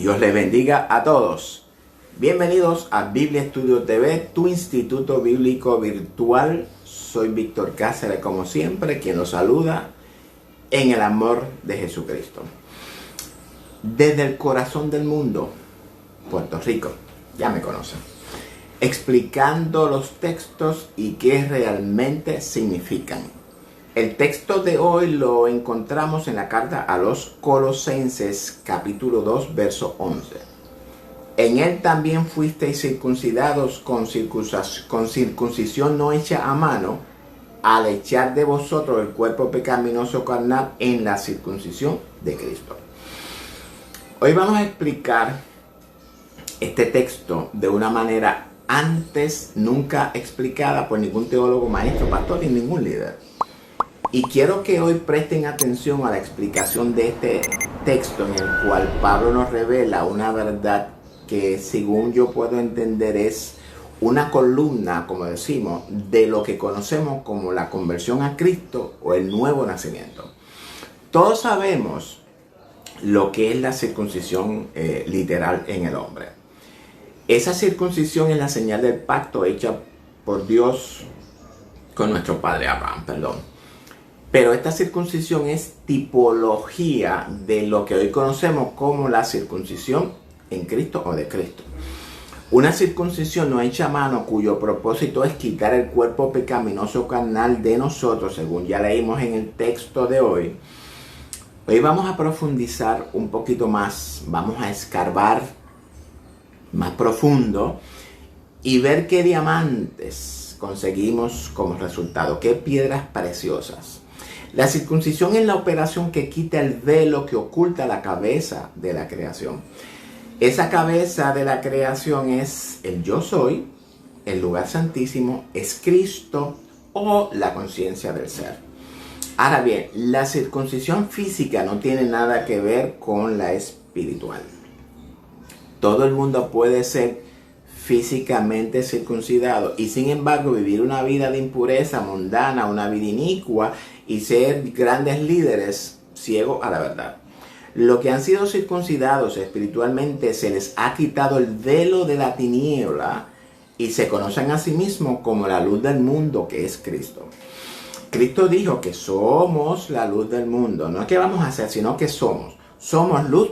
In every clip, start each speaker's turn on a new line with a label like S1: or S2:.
S1: Dios les bendiga a todos. Bienvenidos a Biblia Estudio TV, tu instituto bíblico virtual. Soy Víctor Cáceres, como siempre, quien los saluda en el amor de Jesucristo. Desde el corazón del mundo, Puerto Rico, ya me conocen, explicando los textos y qué realmente significan. El texto de hoy lo encontramos en la carta a los Colosenses, capítulo 2, verso 11. En él también fuisteis circuncidados con circuncisión no hecha a mano, al echar de vosotros el cuerpo pecaminoso carnal en la circuncisión de Cristo. Hoy vamos a explicar este texto de una manera antes nunca explicada por ningún teólogo, maestro, pastor y ningún líder. Y quiero que hoy presten atención a la explicación de este texto en el cual Pablo nos revela una verdad que, según yo puedo entender, es una columna, como decimos, de lo que conocemos como la conversión a Cristo o el nuevo nacimiento. Todos sabemos lo que es la circuncisión literal en el hombre. Esa circuncisión es la señal del pacto hecha por Dios con nuestro padre Abraham, Pero esta circuncisión es tipología de lo que hoy conocemos como la circuncisión en Cristo o de Cristo. Una circuncisión no hecha a mano cuyo propósito es quitar el cuerpo pecaminoso carnal de nosotros, según ya leímos en el texto de hoy. Hoy vamos a profundizar un poquito más, vamos a escarbar más profundo y ver qué diamantes conseguimos como resultado, qué piedras preciosas. La circuncisión es la operación que quita el velo que oculta la cabeza de la creación. Esa cabeza de la creación es el yo soy, el lugar santísimo, es Cristo o la conciencia del ser. Ahora bien, la circuncisión física no tiene nada que ver con la espiritual. Todo el mundo puede ser físicamente circuncidado y sin embargo vivir una vida de impureza mundana, una vida inicua y ser grandes líderes ciegos a la verdad. Los que han sido circuncidados espiritualmente se les ha quitado el velo de la tiniebla y se conocen a sí mismos como la luz del mundo, que es Cristo. Cristo dijo que somos la luz del mundo. No es que vamos a ser, sino que somos. Somos luz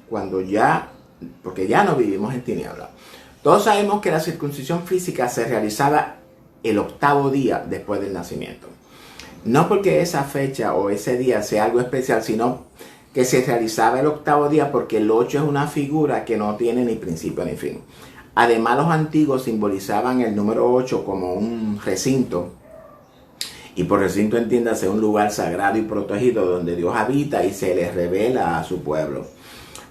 S1: porque ya no vivimos en tiniebla. Todos sabemos que la circuncisión física se realizaba el 8º día después del nacimiento. No porque esa fecha o ese día sea algo especial, sino que se realizaba el 8º día porque el 8 es una figura que no tiene ni principio ni fin. Además, los antiguos simbolizaban el número 8 como un recinto. Y por recinto entiéndase un lugar sagrado y protegido donde Dios habita y se les revela a su pueblo.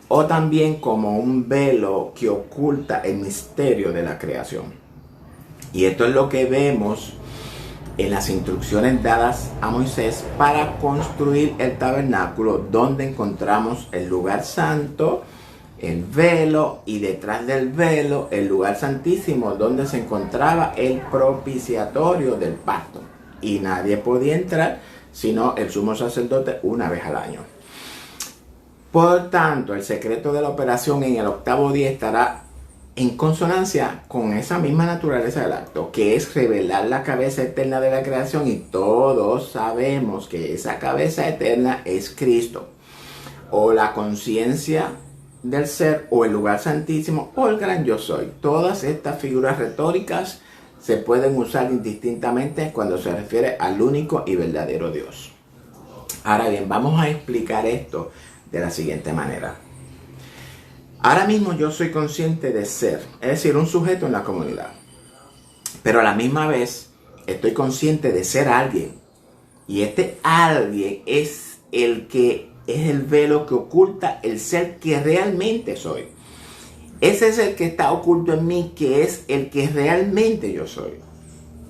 S1: O también como un velo que oculta el misterio de la creación. Y esto es lo que vemos en las instrucciones dadas a Moisés para construir el tabernáculo, donde encontramos el lugar santo, el velo y detrás del velo el lugar santísimo, donde se encontraba el propiciatorio del pacto. Y nadie podía entrar sino el sumo sacerdote una vez al año. Por tanto, el secreto de la operación en el 8º día estará en consonancia con esa misma naturaleza del acto, que es revelar la cabeza eterna de la creación, y todos sabemos que esa cabeza eterna es Cristo, o la conciencia del ser, o el lugar santísimo, o el gran yo soy. Todas estas figuras retóricas se pueden usar indistintamente cuando se refiere al único y verdadero Dios. Ahora bien, vamos a explicar esto de la siguiente manera. Ahora mismo yo soy consciente de ser, es decir, un sujeto en la comunidad. Pero a la misma vez estoy consciente de ser alguien. Y este alguien es el velo que oculta el ser que realmente soy. Ese es el que está oculto en mí, que es el que realmente yo soy.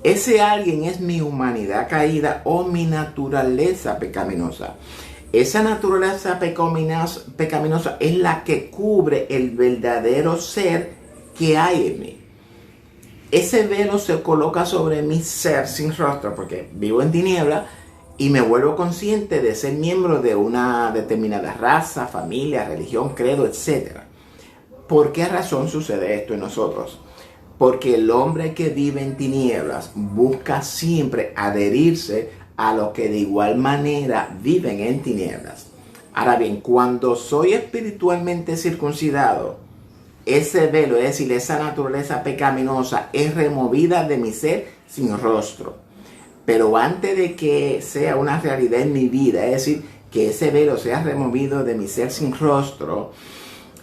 S1: Ese alguien es mi humanidad caída o mi naturaleza pecaminosa. Esa naturaleza pecaminosa es la que cubre el verdadero ser que hay en mí. Ese velo se coloca sobre mi ser sin rostro porque vivo en tiniebla y me vuelvo consciente de ser miembro de una determinada raza, familia, religión, credo, etc. ¿Por qué razón sucede esto en nosotros? Porque el hombre que vive en tinieblas busca siempre adherirse a los que de igual manera viven en tinieblas. Ahora bien, cuando soy espiritualmente circuncidado, ese velo, es decir, esa naturaleza pecaminosa es removida de mi ser sin rostro. Pero antes de que sea una realidad en mi vida, es decir, que ese velo sea removido de mi ser sin rostro,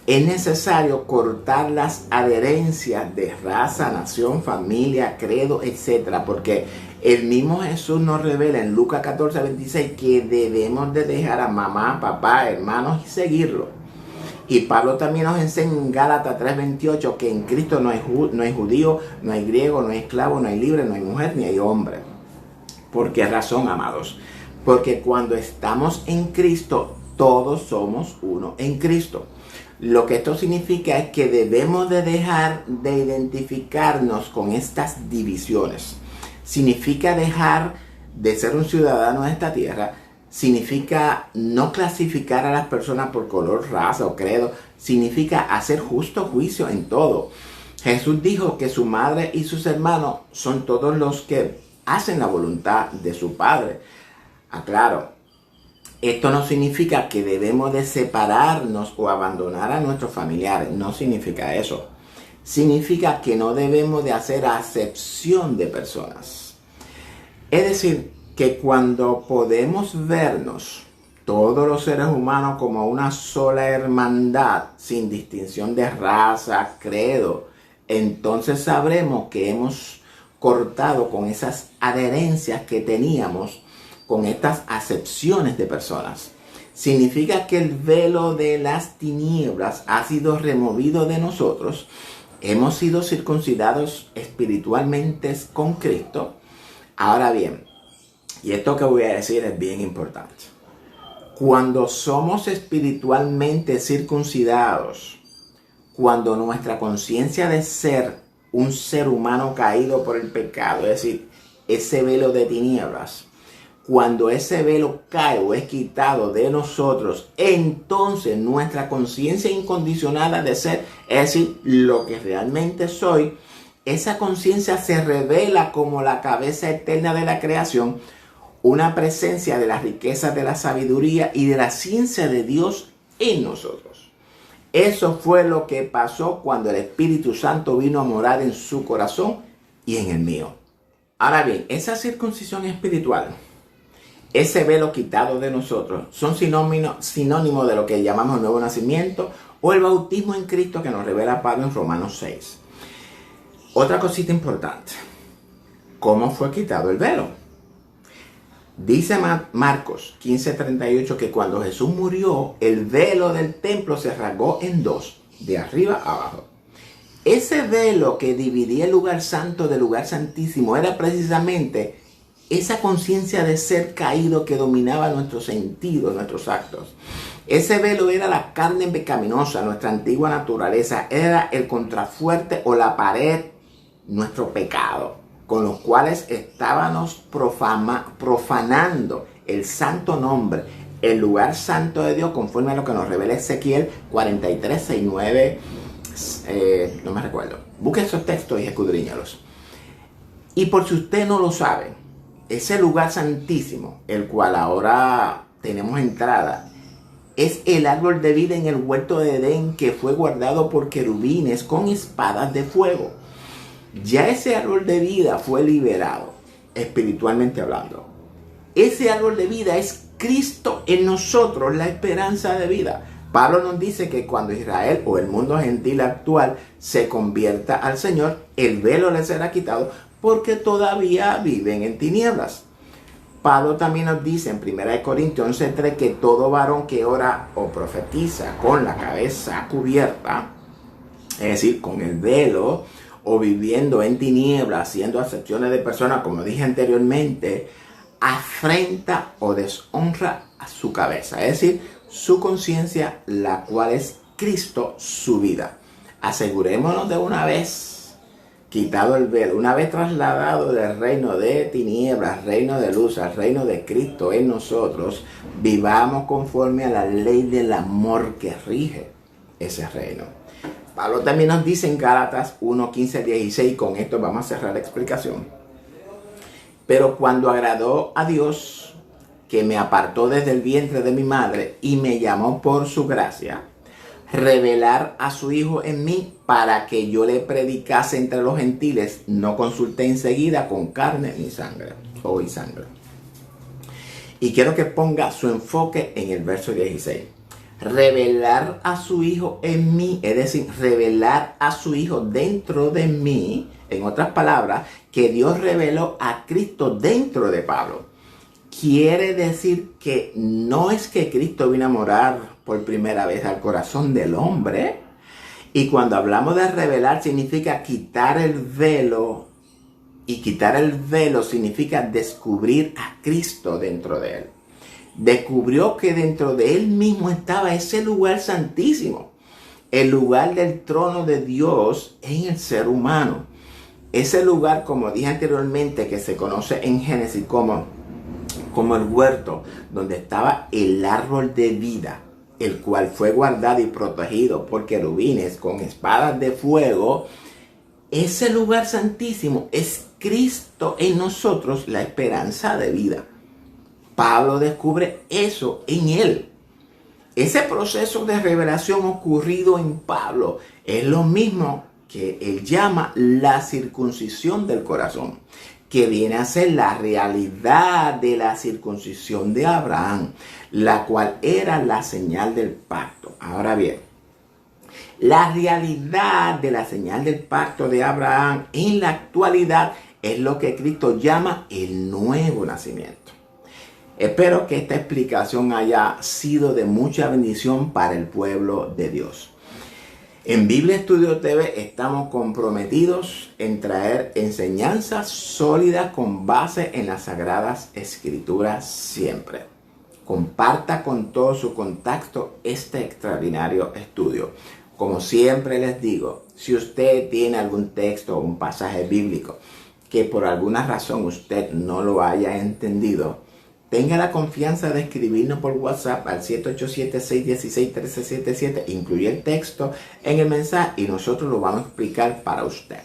S1: es necesario cortar las adherencias de raza, nación, familia, credo, etc. Porque el mismo Jesús nos revela en Lucas 14:26 que debemos de dejar a mamá, papá, hermanos y seguirlo. Y Pablo también nos enseña en Gálatas 3:28 que en Cristo no hay judío, no hay griego, no hay esclavo, no hay libre, no hay mujer, ni hay hombre. ¿Por qué razón, amados? Porque cuando estamos en Cristo, todos somos uno en Cristo. Lo que esto significa es que debemos de dejar de identificarnos con estas divisiones. Significa dejar de ser un ciudadano de esta tierra. Significa no clasificar a las personas por color, raza o credo. Significa hacer justo juicio en todo. Jesús dijo que su madre y sus hermanos son todos los que hacen la voluntad de su Padre. Aclaro, esto no significa que debemos de separarnos o abandonar a nuestros familiares. No significa eso. Significa que no debemos de hacer acepción de personas. Es decir, que cuando podemos vernos todos los seres humanos como una sola hermandad, sin distinción de raza, credo, entonces sabremos que hemos cortado con esas adherencias que teníamos con estas acepciones de personas. Significa que el velo de las tinieblas ha sido removido de nosotros. Hemos sido circuncidados espiritualmente con Cristo. Ahora bien, y esto que voy a decir es bien importante. Cuando somos espiritualmente circuncidados, cuando nuestra conciencia de ser un ser humano caído por el pecado, es decir, ese velo de tinieblas, cuando ese velo cae o es quitado de nosotros, entonces nuestra conciencia incondicionada de ser, es decir, lo que realmente soy, esa conciencia se revela como la cabeza eterna de la creación, una presencia de las riquezas de la sabiduría y de la ciencia de Dios en nosotros. Eso fue lo que pasó cuando el Espíritu Santo vino a morar en su corazón y en el mío. Ahora bien, esa circuncisión espiritual, ese velo quitado de nosotros, son sinónimos de lo que llamamos nuevo nacimiento o el bautismo en Cristo que nos revela Pablo en Romanos 6. Otra cosita importante, ¿cómo fue quitado el velo? Dice Marcos 15:38 que cuando Jesús murió, el velo del templo se rasgó en dos, de arriba a abajo. Ese velo que dividía el lugar santo del lugar santísimo era precisamente esa conciencia de ser caído que dominaba nuestros sentidos, nuestros actos. Ese velo era la carne pecaminosa, nuestra antigua naturaleza, era el contrafuerte o la pared, nuestro pecado, con los cuales estábamos profanando el santo nombre, el lugar santo de Dios, conforme a lo que nos revela Ezequiel 43, 6, 9, no me recuerdo. Busque esos textos y escudriñalos. Y por si usted no lo sabe, ese lugar santísimo, el cual ahora tenemos entrada, es el árbol de vida en el huerto de Edén que fue guardado por querubines con espadas de fuego. Ya ese árbol de vida fue liberado, espiritualmente hablando. Ese árbol de vida es Cristo en nosotros, la esperanza de vida. Pablo nos dice que cuando Israel o el mundo gentil actual se convierta al Señor, el velo les será quitado porque todavía viven en tinieblas. Pablo también nos dice en 1 Corintios 11:3 que todo varón que ora o profetiza con la cabeza cubierta, es decir, con el velo, o viviendo en tinieblas, haciendo acepciones de personas, como dije anteriormente, afrenta o deshonra a su cabeza, es decir, su conciencia, la cual es Cristo, su vida. Asegurémonos de una vez quitado el velo, una vez trasladado del reino de tinieblas, reino de luz, al reino de Cristo en nosotros, vivamos conforme a la ley del amor que rige ese reino. Pablo también nos dice en Gálatas 1, 15, 16, con esto vamos a cerrar la explicación. Pero cuando agradó a Dios, que me apartó desde el vientre de mi madre y me llamó por su gracia, revelar a su Hijo en mí para que yo le predicase entre los gentiles, no consulté enseguida con carne ni sangre, y sangre. Y quiero que ponga su enfoque en el verso 16. Revelar a su Hijo en mí, es decir, revelar a su Hijo dentro de mí. En otras palabras, que Dios reveló a Cristo dentro de Pablo. Quiere decir que no es que Cristo vino a morar por primera vez al corazón del hombre. Y cuando hablamos de revelar significa quitar el velo. Y quitar el velo significa descubrir a Cristo dentro de él. Descubrió que dentro de él mismo estaba ese lugar santísimo. El lugar del trono de Dios en el ser humano. Ese lugar, como dije anteriormente, que se conoce en Génesis como el huerto, donde estaba el árbol de vida, el cual fue guardado y protegido por querubines con espadas de fuego. Ese lugar santísimo es Cristo en nosotros, la esperanza de vida. Pablo descubre eso en él. Ese proceso de revelación ocurrido en Pablo es lo mismo que él llama la circuncisión del corazón, que viene a ser la realidad de la circuncisión de Abraham, la cual era la señal del pacto. Ahora bien, la realidad de la señal del pacto de Abraham en la actualidad es lo que Cristo llama el nuevo nacimiento. Espero que esta explicación haya sido de mucha bendición para el pueblo de Dios. En Biblia Estudio TV estamos comprometidos en traer enseñanzas sólidas con base en las Sagradas Escrituras siempre. Comparta con todo su contacto este extraordinario estudio. Como siempre les digo, si usted tiene algún texto o un pasaje bíblico que por alguna razón usted no lo haya entendido, tenga la confianza de escribirnos por WhatsApp al 787-616-1377. Incluye el texto en el mensaje y nosotros lo vamos a explicar para usted.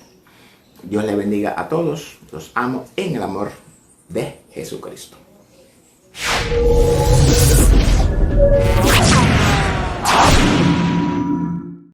S1: Dios le bendiga a todos. Los amo en el amor de Jesucristo.